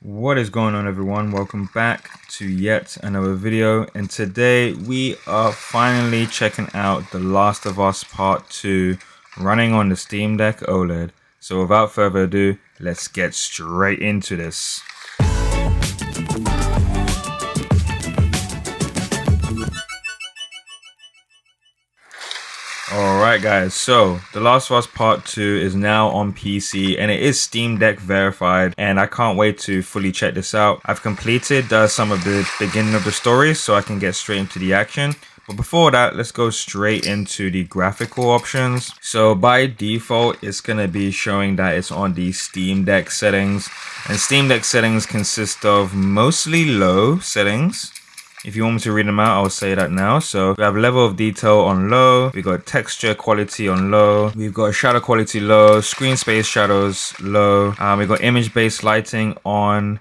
What is going on, everyone? Welcome back to yet another video, and today we are finally checking out The Last of Us Part 2 running on the Steam Deck OLED. So without further ado, let's get straight into this. Alright guys, so The Last of Us Part 2 is now on PC and it is Steam Deck verified, and I can't wait to fully check this out. I've completed some of the beginning of the story so I can get straight into the action. But before that, let's go straight into the graphical options. So by default, it's going to be showing that it's on the Steam Deck settings. And Steam Deck settings consist of mostly low settings. If you want me to read them out, I'll say that now. So we have level of detail on low. We got texture quality on low. We've got shadow quality low. Screen space shadows low. We've got image based lighting on.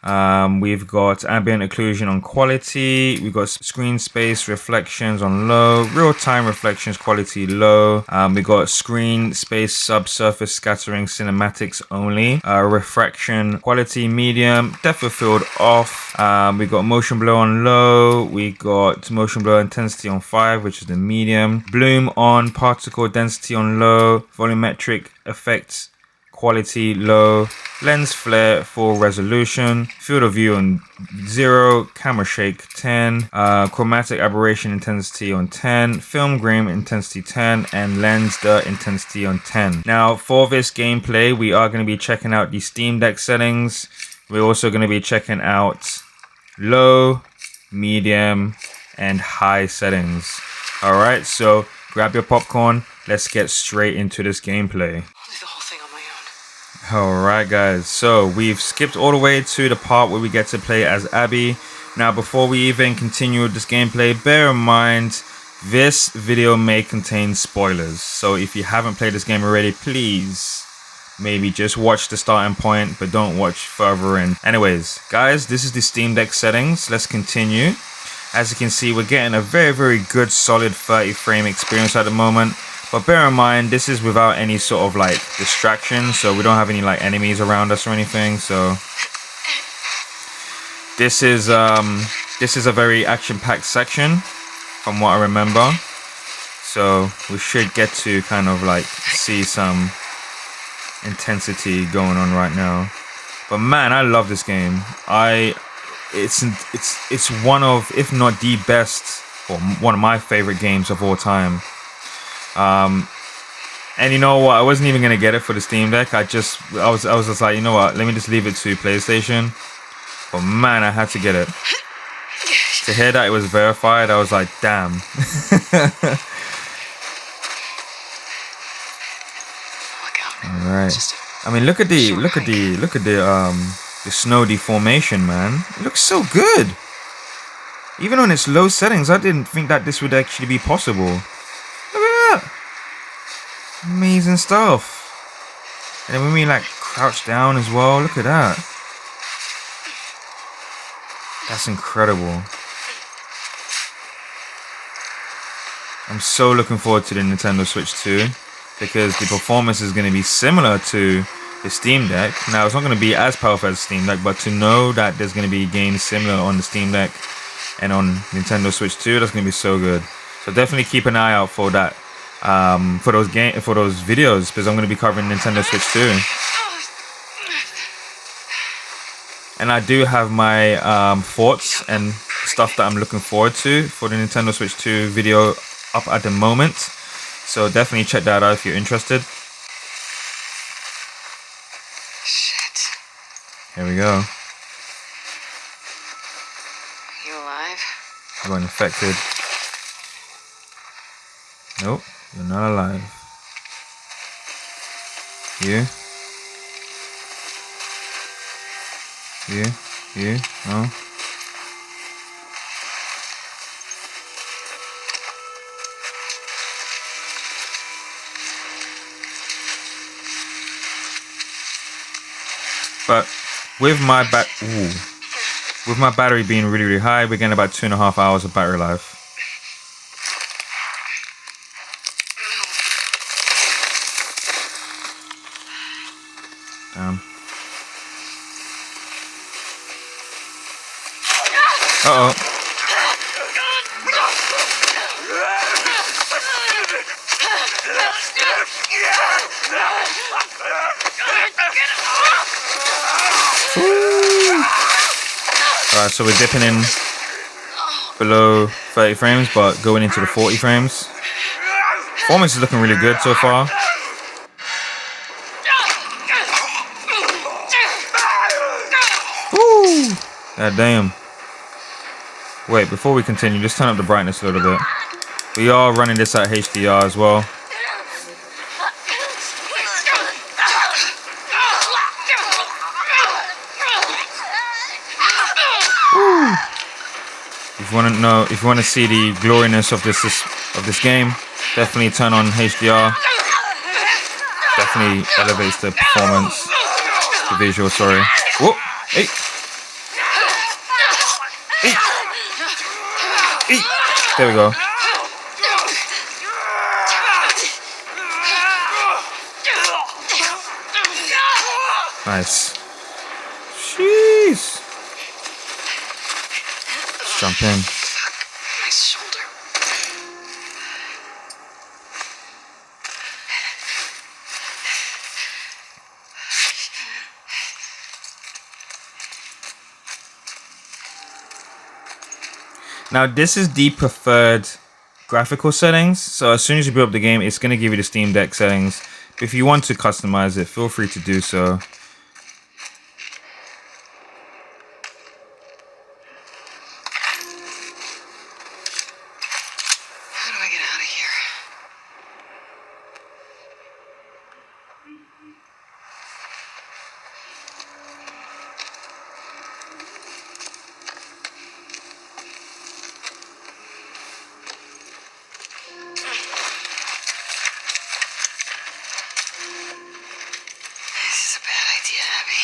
We've got ambient occlusion on quality. We've got screen space reflections on low. Real time reflections quality low. We got screen space subsurface scattering cinematics only. Refraction quality medium. Depth of field off. We got motion blur on low. We got motion blur intensity on 5, which is the medium. Bloom on, particle density on low. Volumetric effects quality low. Lens flare full resolution. Field of view on 0. Camera shake 10. Chromatic aberration intensity on 10. Film grain intensity 10. And lens dirt intensity on 10. Now for this gameplay, we are going to be checking out the Steam Deck settings. We're also going to be checking out low, medium, and high settings. Alright, so grab your popcorn. Let's get straight into this gameplay. I'll do the whole thing on my own. Alright guys, so we've skipped all the way to the part where we get to play as Abby. Now before we even continue with this gameplay, bear in mind this video may contain spoilers. So if you haven't played this game already, please maybe just watch the starting point, but don't watch further in. Anyways, guys, this is the Steam Deck settings. Let's continue. As you can see, we're getting a very good solid 30 frame experience at the moment. But bear in mind, this is without any sort of like distraction, so we don't have any like enemies around us or anything. So this is a very action-packed section from what I remember. So we should get to kind of like see some intensity going on right now. But man, I love this game. It's one of, if not the best, or one of my favorite games of all time. And you know what, I wasn't even gonna get it for the Steam Deck. I was just like, you know what, let me just leave it to PlayStation. But man, I had to get it. To hear that it was verified, I was like, damn. Alright. I mean, look at the snow deformation, man. It looks so good. Even on its low settings, I didn't think that this would actually be possible. Look at that. Amazing stuff. And then when we like crouch down as well, look at that. That's incredible. I'm so looking forward to the Nintendo Switch 2. Because the performance is going to be similar to the Steam Deck. Now, it's not going to be as powerful as the Steam Deck, but to know that there's going to be games similar on the Steam Deck and on Nintendo Switch 2, that's going to be so good. So definitely keep an eye out for that, for those videos, because I'm going to be covering Nintendo Switch 2. And I do have my thoughts and stuff that I'm looking forward to for the Nintendo Switch 2 video up at the moment. So definitely check that out if you're interested. Shit. Here we go. You alive? I got infected. Nope, you're not alive. You? No? But with my battery being really high, we're getting about 2.5 hours of battery life. Damn. Uh-oh. Alright, so we're dipping in below 30 frames, but going into the 40 frames. Performance is looking really good so far. Woo! God damn. Wait, before we continue, just turn up the brightness a little bit. We are running this at HDR as well. Woo! If you want to see the gloriness of this game, definitely turn on HDR. Definitely elevates the performance, the visual. Sorry. Whoa! Hey! Hey! Hey! There we go. Nice. Jeez. Let's jump in. My shoulder. Now this is the preferred graphical settings, so as soon as you build up the game, it's going to give you the Steam Deck settings. If you want to customize it, feel free to do so. How do I get out of here? This is a bad idea, Abby.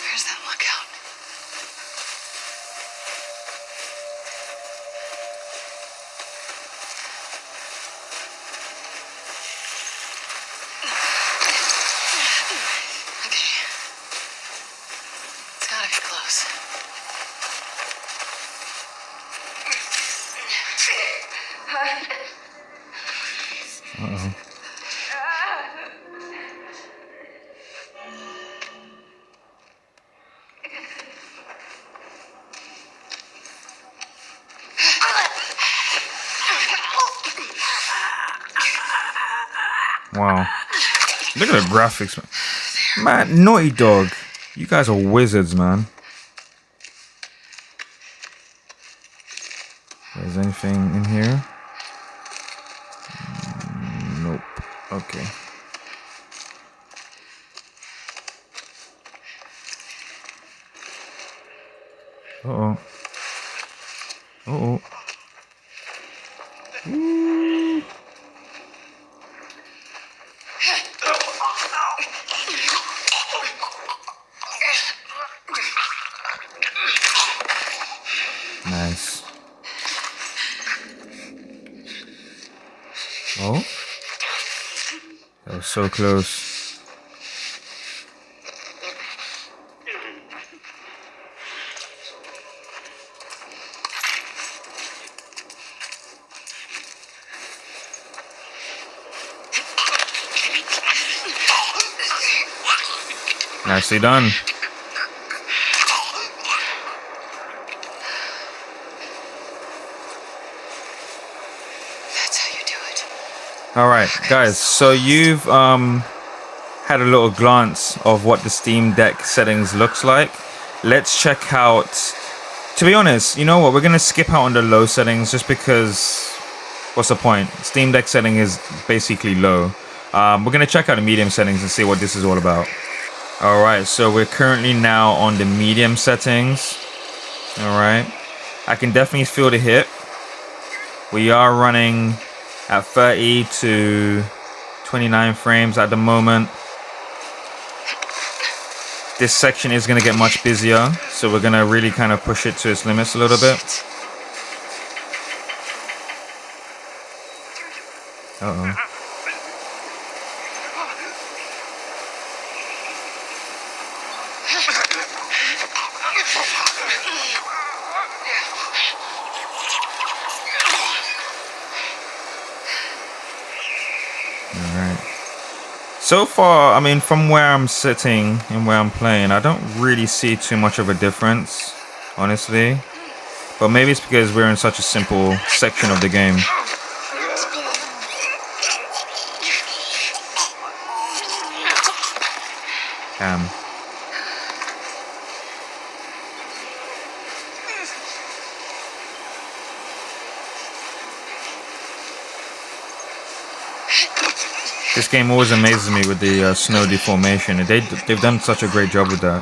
Where's that lookout? Okay. It's gotta be close. Uh-oh. Wow. Look at the graphics, man. Man, Naughty Dog. You guys are wizards, man. Is there anything in here? Nope. Okay. Uh-oh. Uh-oh. Ooh. Nice. Oh. That was so close. Nicely done. That's how you do it. All right, guys. So you've had a little glance of what the Steam Deck settings looks like. Let's check out. To be honest, you know what? We're gonna skip out on the low settings just because. What's the point? Steam Deck setting is basically low. We're gonna check out the medium settings and see what this is all about. All right, so we're currently now on the medium settings. All right, I can definitely feel the hit. We are running at 30 to 29 frames at the moment. This section is going to get much busier, so we're going to really kind of push it to its limits a little bit. Uh-oh. So far, I mean, from where I'm sitting and where I'm playing, I don't really see too much of a difference, honestly. But maybe it's because we're in such a simple section of the game. Damn. This game always amazes me with the snow deformation. They've done such a great job with that.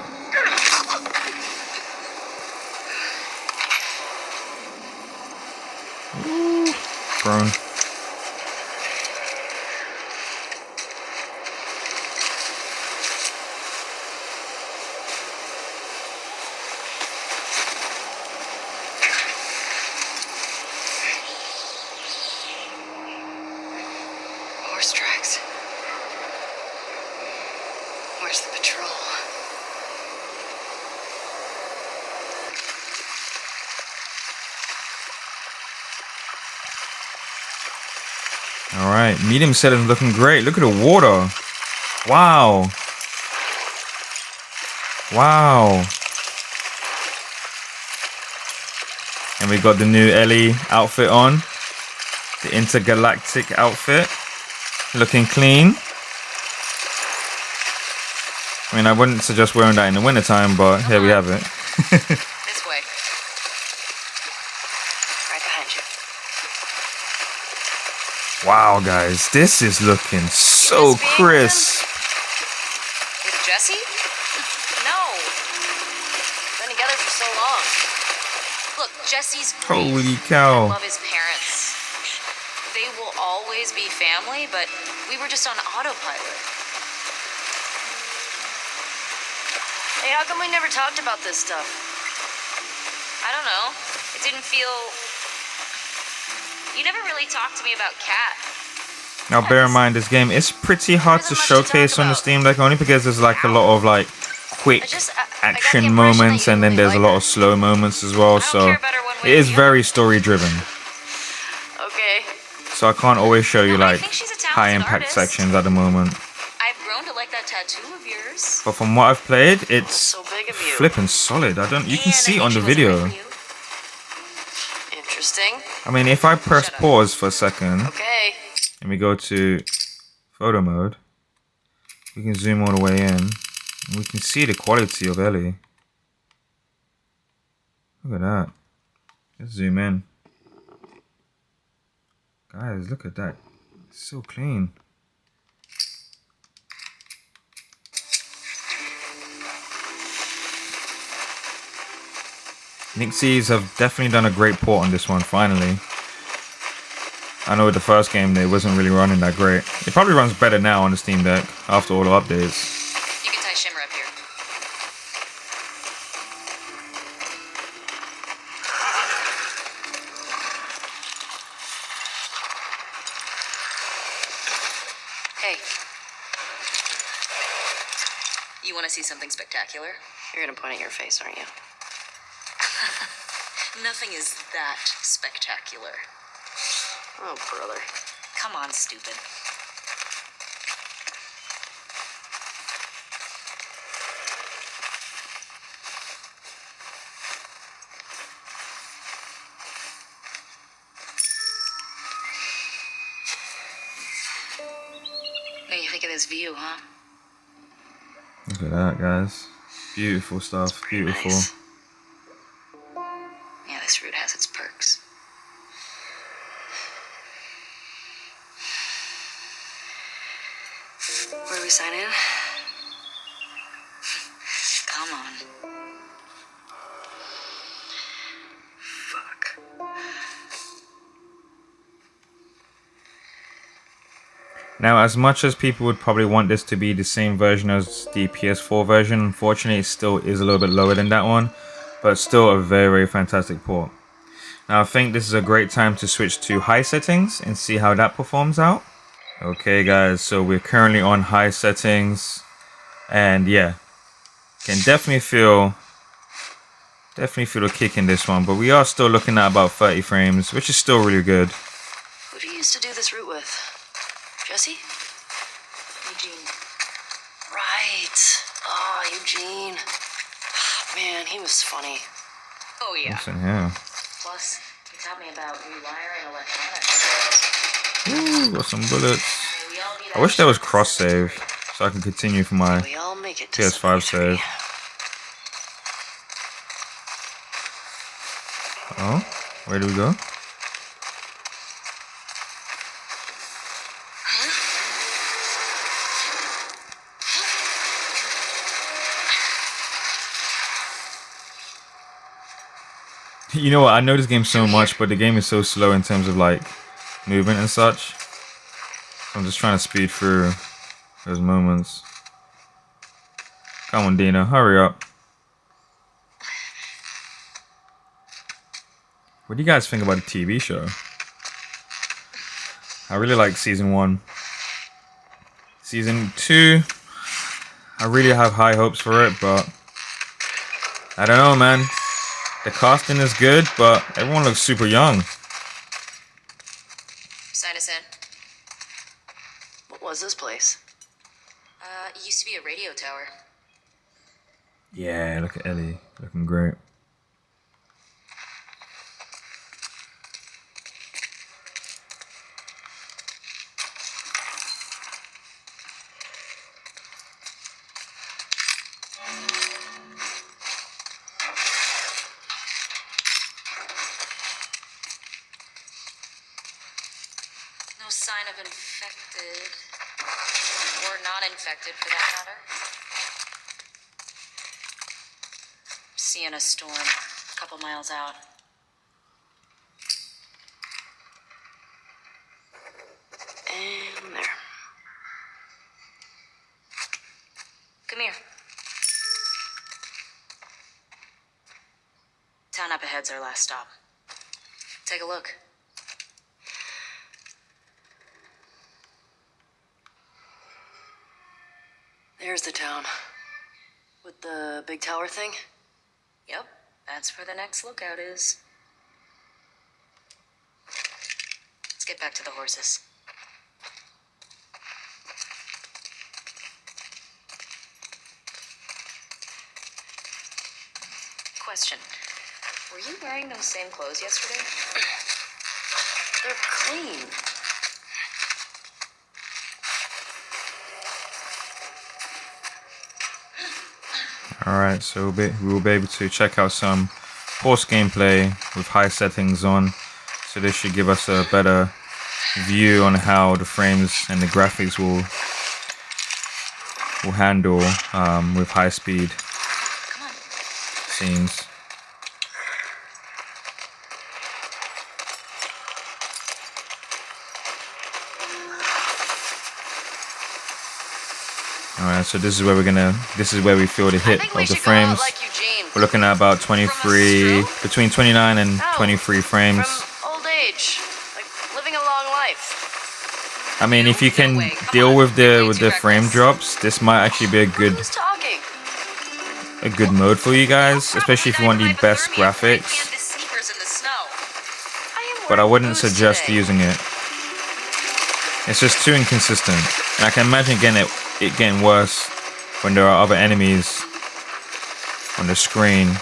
Ooh, prone. Horse tracks. Where's the patrol? All right, medium settings looking great. Look at the water. Wow. Wow. And we got the new Ellie outfit on. The intergalactic outfit. Looking clean. I mean, I wouldn't suggest wearing that in the wintertime, but here we have it. This way. Right behind you. Wow, guys, this is looking so crisp. With Jesse? No. Been together for so long. Look, Jesse's grief. Holy cow. I love his parents. They will always be family, but we were just on autopilot. Hey, how come we never talked about this stuff? I don't know. It didn't feel... You never really talked to me about Kat. Now bear in mind, this game is pretty hard to showcase on the Steam Deck, only because there's like a lot of like quick action moments, and then there's a lot of slow moments as well, so it is very story driven. Okay. So I can't always show you like high impact sections at the moment. I've grown to like that tattoo of yours. But from what I've played, it's So big of you. flipping solid. You can see it on the video. Interesting. I mean, if I press pause for a second Okay. and we go to photo mode, we can zoom all the way in and we can see the quality of Ellie. Look at that. Let's zoom in. Guys, look at that. It's so clean. Nixies have definitely done a great port on this one, finally. I know with the first game, it wasn't really running that great. It probably runs better now on the Steam Deck after all the updates. You can tie Shimmer up here. Hey. You want to see something spectacular? You're going to point at your face, aren't you? Nothing is that spectacular. Oh, brother. Come on, stupid. What do you think of this view, huh? Look at that, guys. Beautiful stuff. Beautiful. Nice. Yeah, this route has its perks. Where do we sign in? Come on. Fuck. Now, as much as people would probably want this to be the same version as the PS4 version, unfortunately it still is a little bit lower than that one, but still a very, very fantastic port. Now I think this is a great time to switch to high settings and see how that performs out. Okay guys, so we're currently on high settings, and yeah, can definitely feel a kick in this one, but we are still looking at about 30 frames, which is still really good. Who do you used to do this route with? Jesse? Eugene. Right. Oh, Eugene. Man, he was funny. Oh, yeah. What's in here? Plus, he taught me about rewiring electronics. Ooh, got some bullets. I wish there was cross save so I can continue for my We all make it to PS5 save. Oh, where do we go? You know what? I know this game so much, but the game is so slow in terms of like movement and such. I'm just trying to speed through those moments. Come on, Dina, hurry up. What do you guys think about the TV show? I really like season 1. Season 2, I really have high hopes for it, but I don't know, man. The casting is good, but everyone looks super young. Sign us in. What was this place? It used to be a radio tower. Yeah, look at Ellie, looking great. No sign of infected. Or non-infected, for that matter. Seeing a storm a couple miles out. And there. Come here. Town up ahead's our last stop. Take a look. There's the town. With the big tower thing? Yep, that's where the next lookout is. Let's get back to the horses. Question. Were you wearing those same clothes yesterday? They're clean. Alright, so we will be able to check out some horse gameplay with high settings on. So this should give us a better view on how the frames and the graphics will handle with high speed scenes. Alright, so this is where we feel the hit of the frames. We're looking at about 23, between 29 and 23 frames. From old age, like living a long life. I mean, if you can deal with the frame drops, this might actually be a good mode for you guys, especially if you want the best graphics. But I wouldn't suggest using it. It's just too inconsistent, and I can imagine it getting worse when there are other enemies on the screen.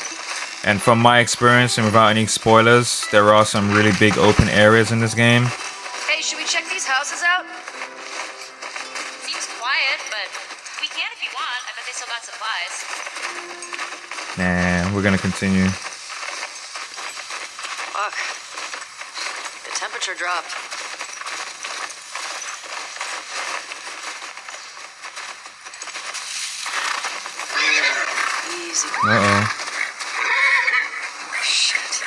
And from my experience, and without any spoilers, there are some really big open areas in this game. Hey, should we check these houses out? Seems quiet, but we can if you want. I bet they still got supplies. Nah, we're gonna continue. Fuck. The temperature dropped. Easy. Uh-oh. Shit.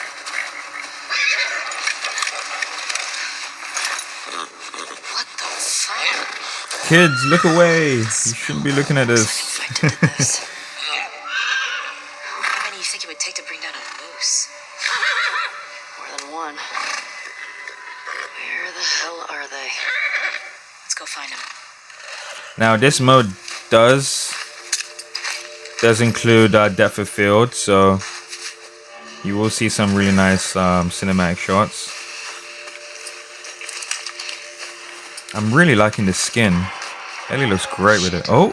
What the fuck? Kids, look away. You shouldn't be looking at this. Infected to this. How many do you think it would take to bring down a moose? More than one. Where the hell are they? Let's go find them. Now this mode does include depth of field, so you will see some really nice cinematic shots. I'm really liking the skin. Ellie looks great with it. Oh.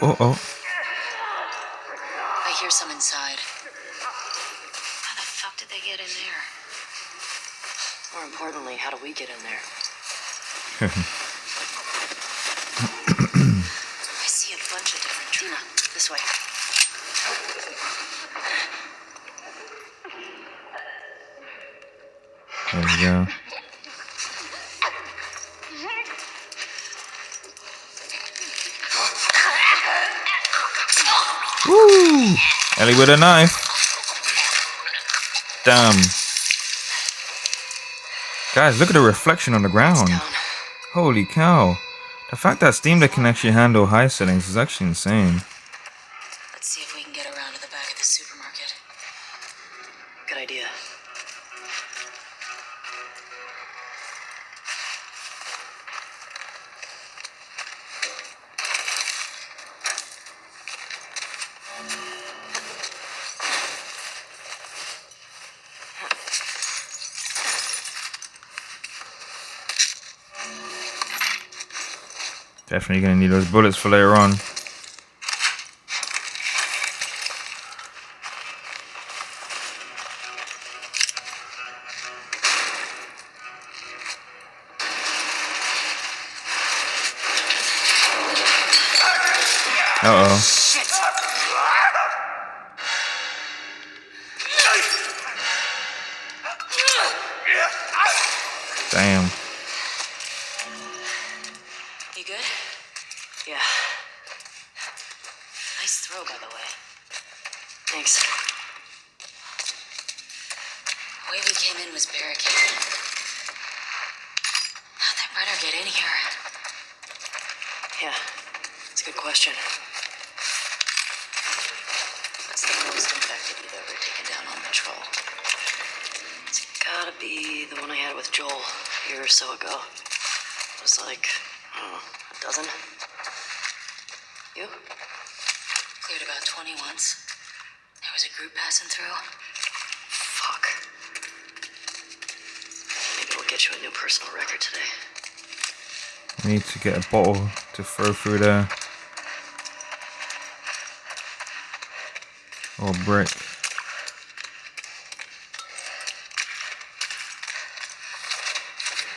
I hear some inside. How the fuck did they get in there? More importantly, how do we get in there? I see a bunch of different... Tina, this way. There we go. Woo! Ellie with a knife. Damn. Guys, look at the reflection on the ground. Holy cow. The fact that Steam Deck can actually handle high settings is actually insane. Let's see if we can get around to the back of the supermarket. Good idea. Definitely gonna need those bullets for later on. Uh-oh. Damn. You good? Yeah. Nice throw, by the way. Thanks. The way we came in was barricaded. How'd that runner get in here? Yeah, it's a good question. What's the most infected you've ever taken down on patrol? It's gotta be the one I had with Joel a year or so ago. It was like, I don't know, a dozen? You? Cleared about 20 once. There was a group passing through. Fuck. Maybe we'll get you a new personal record today. I need to get a bottle to throw through there. Or a brick.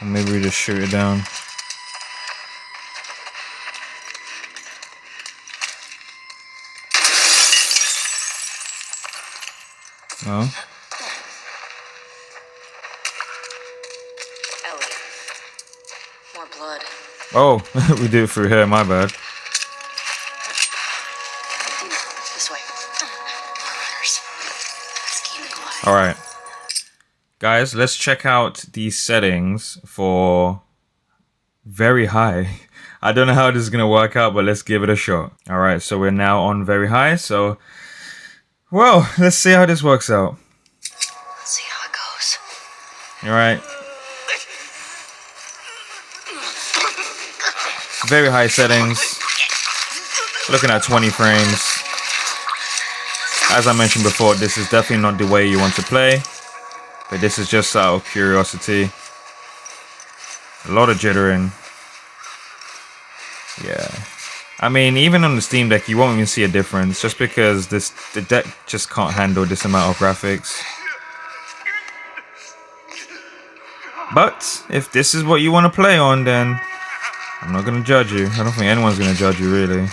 Or maybe we just shoot it down. No? Ellie. More blood. Oh, we did it through here, my bad. This way. More runners. Let's keep it quiet. Alright. Guys, let's check out these settings for very high. I don't know how this is going to work out, but let's give it a shot. Alright, so we're now on very high, so... Well, let's see how this works out. Let's see how it goes. Alright. Very high settings. Looking at 20 frames. As I mentioned before, this is definitely not the way you want to play. But this is just out of curiosity. A lot of jittering. Yeah. I mean, even on the Steam Deck, you won't even see a difference. Just because the deck just can't handle this amount of graphics. But, if this is what you want to play on, then I'm not going to judge you. I don't think anyone's going to judge you, really.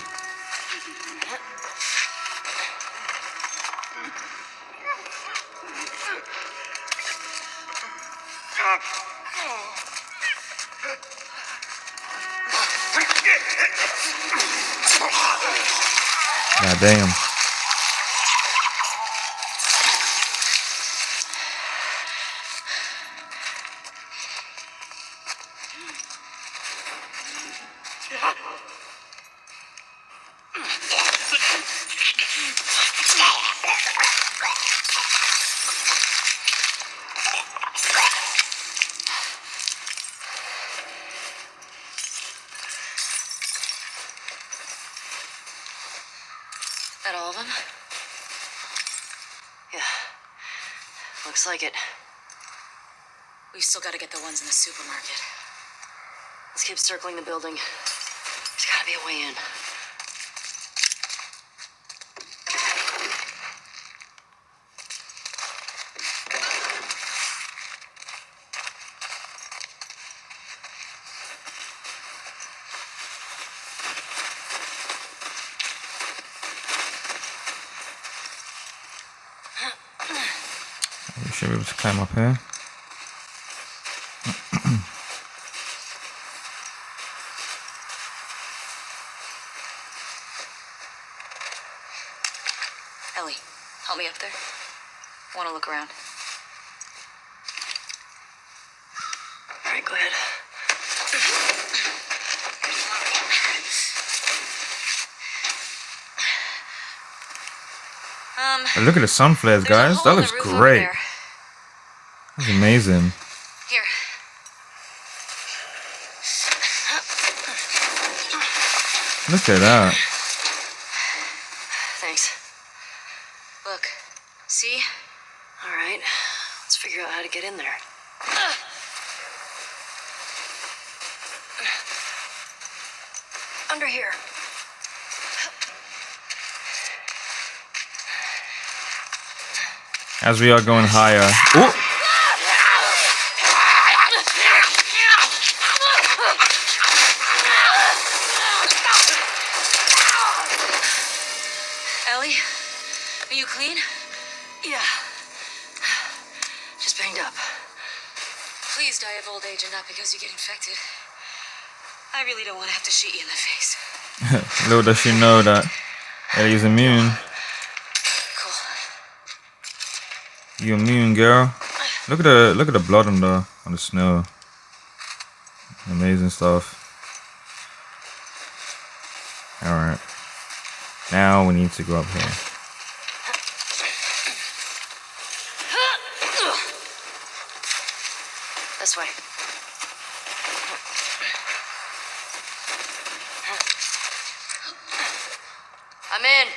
God damn. That all of them? Yeah. Looks like it. We've still got to get the ones in the supermarket. Let's keep circling the building. There's gotta be a way in. We should be able to climb up here. Ellie, help me up there. I want to look around. All right, go ahead. But look at the sun flares, guys. That looks great. That's amazing. Here. Look at that. Thanks. Look. See? All right. Let's figure out how to get in there. Under here. As we are going higher. Ooh. Ellie, are you clean? Yeah. Just banged up. Please die of old age and not because you get infected. I really don't want to have to shoot you in the face. Little does she know that Ellie's immune. Cool. You immune, girl. Look at the blood on the snow. Amazing stuff. Alright. Now we need to go up here. This way. I'm in.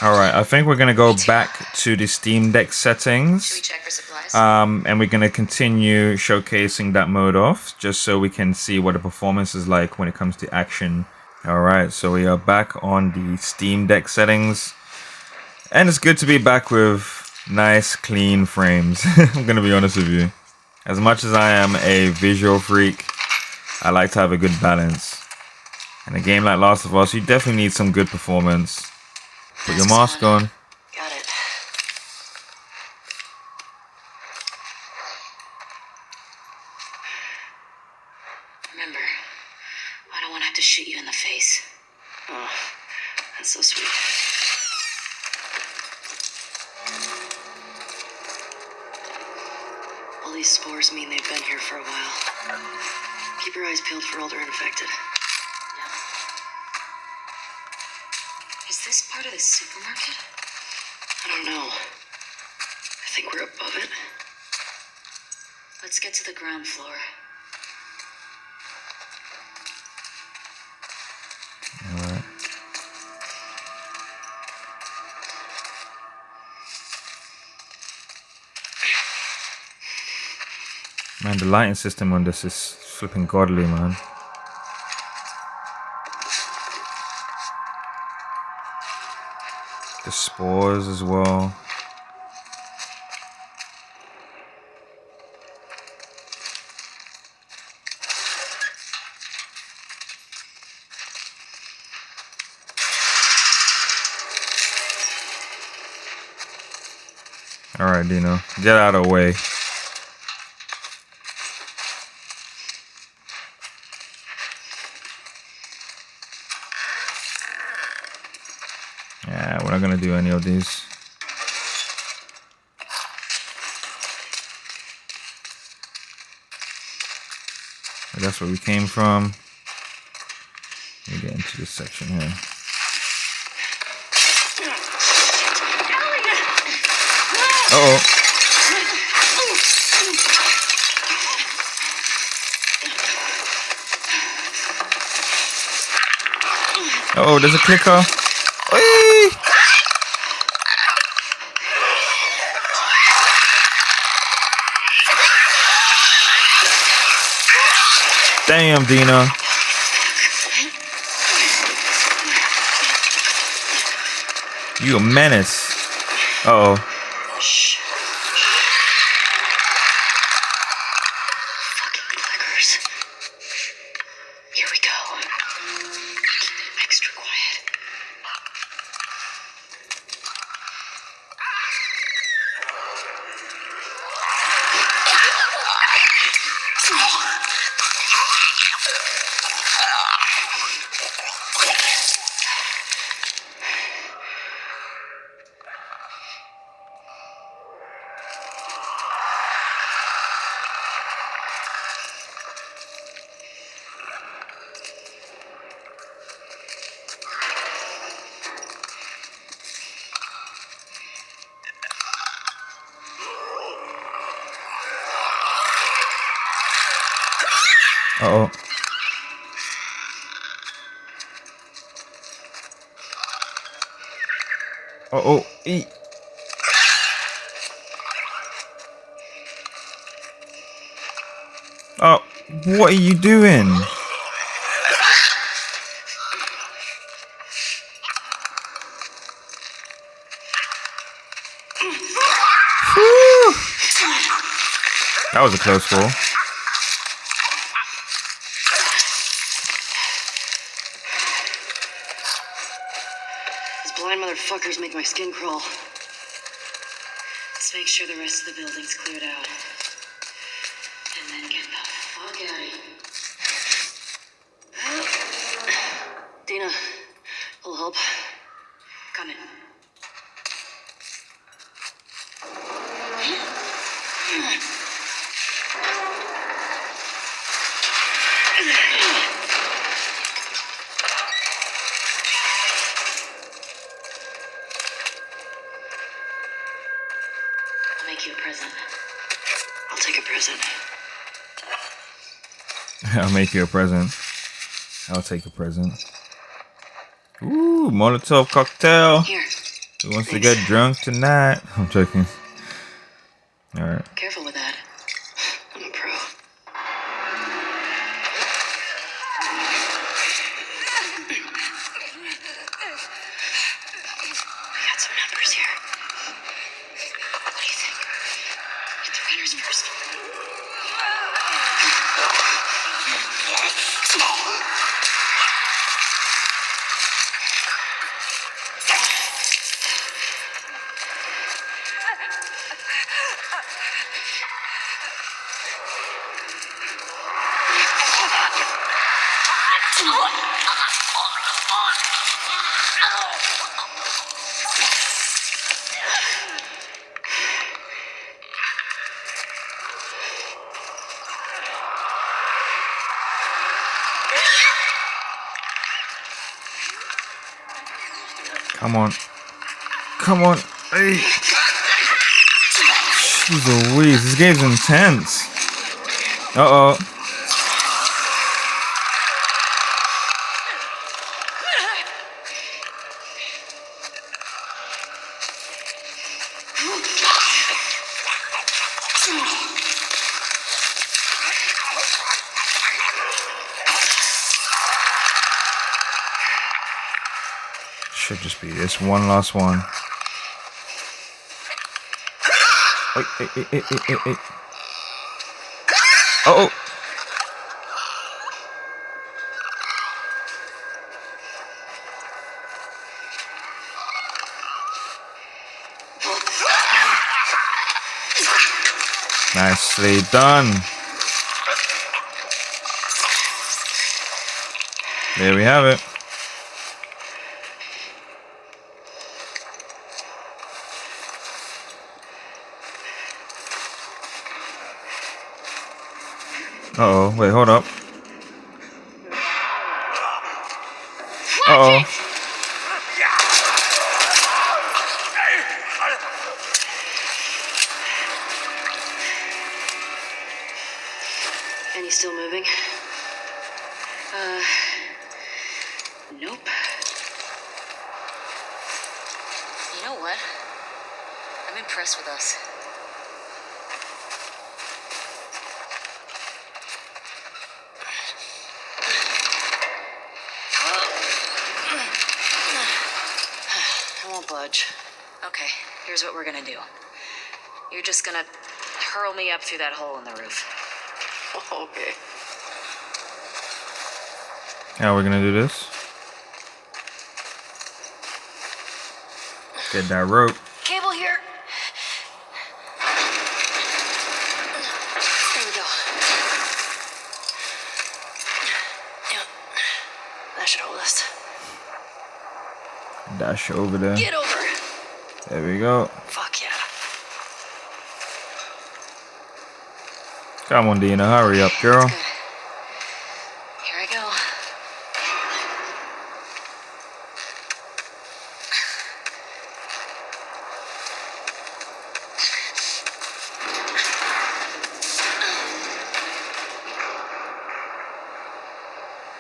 Alright, I think we're gonna go back to the Steam Deck Should we settings. check for supplies? And we're gonna continue showcasing that mode off, just so we can see what the performance is like when it comes to action. Alright, so we are back on the Steam Deck settings. And it's good to be back with nice, clean frames. I'm gonna be honest with you. As much as I am a visual freak, I like to have a good balance. In a game like Last of Us, you definitely need some good performance. Put your mask on. Got it. Remember, I don't want to have to shoot you in the face. Oh, that's so sweet. All these spores mean they've been here for a while. Keep your eyes peeled for older infected. Yeah. Is this part of the supermarket? I don't know. I think we're above it. Let's get to the ground floor. Alright. Man, the lighting system on this is flipping godly, man. The spores as well. Alright, Dino. Get out of the way. Yeah, we're not gonna do any of these. That's where we came from. Let me get into this section here. Uh-oh. Uh-oh, there's a clicker. Whee! Damn, Dina. You a menace. Uh-oh. Shh. Fucking clickers. Here we go. Keep it extra quiet. Uh-oh. Uh-oh. Eat. Oh, what are you doing? Whew. That was a close call. These blind motherfuckers make my skin crawl. Let's make sure the rest of the building's cleared out. And then get the fuck out of here. Dina, a little help? Coming. I'll make you a present. I'll take a present. I'll make you a present. I'll take a present. Ooh, Molotov cocktail. Here. Who wants to get drunk tonight? I'm joking. Alright. Careful with that. I'm a pro. We got some numbers here. What do you think? Get the winners first. Come on. Come on. Hey. Jeez Louise, this game's intense. Uh-oh. Should just be this one last one. Wait. Uh-oh. Nicely done. There we have it. Uh-oh, wait, hold up. Uh-oh. And he's still moving? Nope. You know what? I'm impressed with us. I won't budge. Okay, here's what we're gonna do. You're just gonna hurl me up through that hole in the roof. Okay. How are we gonna do this? Get that rope. Cable here. There we go. Yeah. That should hold us. Dash over there. Get over. There we go. Fuck yeah. Come on, Dina. Hurry up, girl. That's good. Here I go.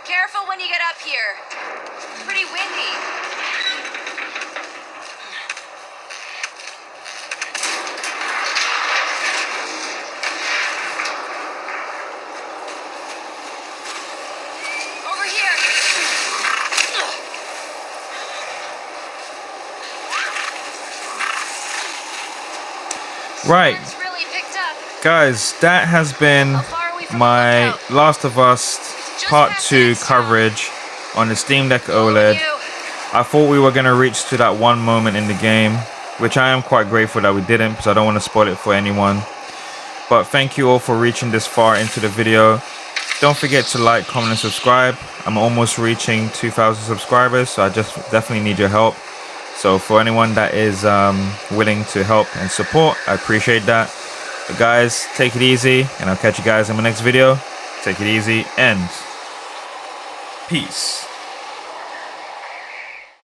Careful when you get up here. It's pretty windy. Over here. Right, It's really picked up. guys, that has been How far are we from the my lookout? Last of Us Just Part past 2 that stone. coverage on the Steam Deck Follow OLED. you. I thought we were going to reach to that one moment in the game, which I am quite grateful that we didn't, because I don't want to spoil it for anyone. But thank you all for reaching this far into the video. Don't forget to like, comment, and subscribe. I'm almost reaching 2,000 subscribers, so I just definitely need your help. So for anyone that is willing to help and support, I appreciate that. But guys, take it easy, and I'll catch you guys in my next video. Take it easy, and peace.